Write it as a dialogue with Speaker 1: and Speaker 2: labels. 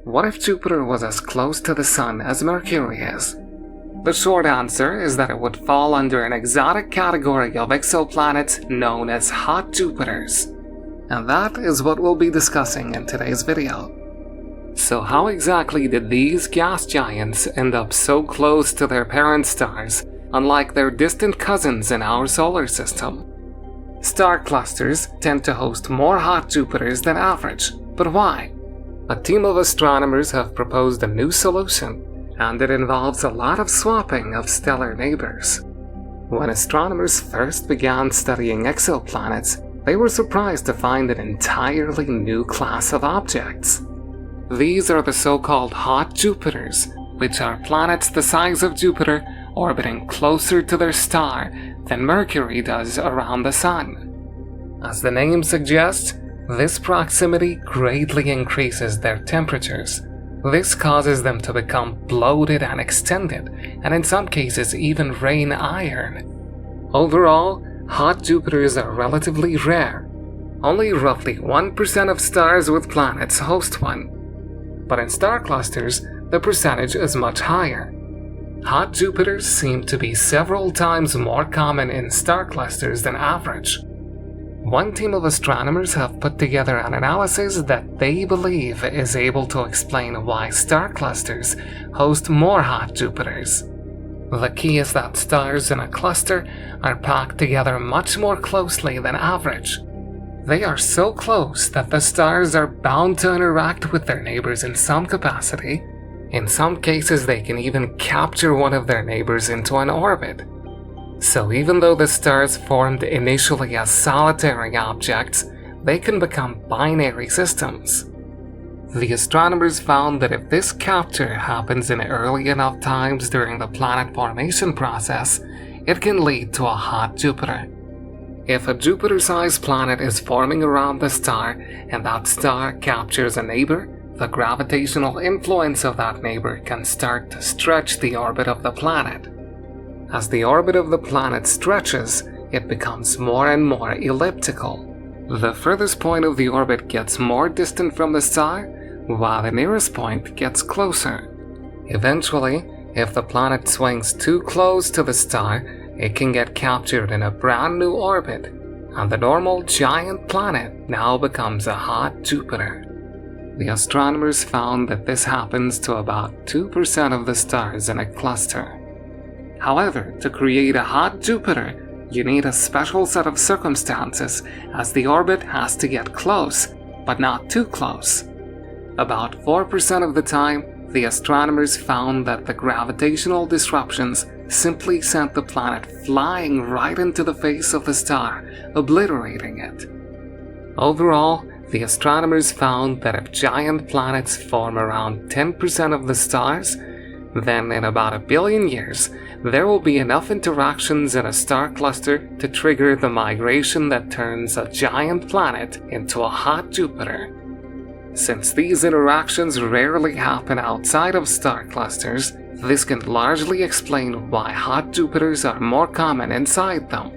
Speaker 1: What if Jupiter was as close to the Sun as Mercury is? The short answer is that it would fall under an exotic category of exoplanets known as hot Jupiters. And that is what we'll be discussing in today's video. So how exactly did these gas giants end up so close to their parent stars, unlike their distant cousins in our solar system? Star clusters tend to host more hot Jupiters than average, but why? A team of astronomers have proposed a new solution, and it involves a lot of swapping of stellar neighbors. When astronomers first began studying exoplanets, they were surprised to find an entirely new class of objects. These are the so-called hot Jupiters, which are planets the size of Jupiter orbiting closer to their star than Mercury does around the Sun. As the name suggests, this proximity greatly increases their temperatures. This causes them to become bloated and extended, and in some cases even rain iron. Overall, hot Jupiters are relatively rare. Only roughly 1% of stars with planets host one. But in star clusters, the percentage is much higher. Hot Jupiters seem to be several times more common in star clusters than average. One team of astronomers have put together an analysis that they believe is able to explain why star clusters host more hot Jupiters. The key is that stars in a cluster are packed together much more closely than average. They are so close that the stars are bound to interact with their neighbors in some capacity. In some cases, they can even capture one of their neighbors into an orbit. So even though the stars formed initially as solitary objects, they can become binary systems. The astronomers found that if this capture happens in early enough times during the planet formation process, it can lead to a hot Jupiter. If a Jupiter-sized planet is forming around the star and that star captures a neighbor, the gravitational influence of that neighbor can start to stretch the orbit of the planet. As the orbit of the planet stretches, it becomes more and more elliptical. The furthest point of the orbit gets more distant from the star, while the nearest point gets closer. Eventually, if the planet swings too close to the star, it can get captured in a brand new orbit, and the normal giant planet now becomes a hot Jupiter. The astronomers found that this happens to about 2% of the stars in a cluster. However, to create a hot Jupiter, you need a special set of circumstances, as the orbit has to get close, but not too close. About 4% of the time, the astronomers found that the gravitational disruptions simply sent the planet flying right into the face of the star, obliterating it. Overall, the astronomers found that if giant planets form around 10% of the stars, then in about 1 billion years, there will be enough interactions in a star cluster to trigger the migration that turns a giant planet into a hot Jupiter. Since these interactions rarely happen outside of star clusters, this can largely explain why hot Jupiters are more common inside them.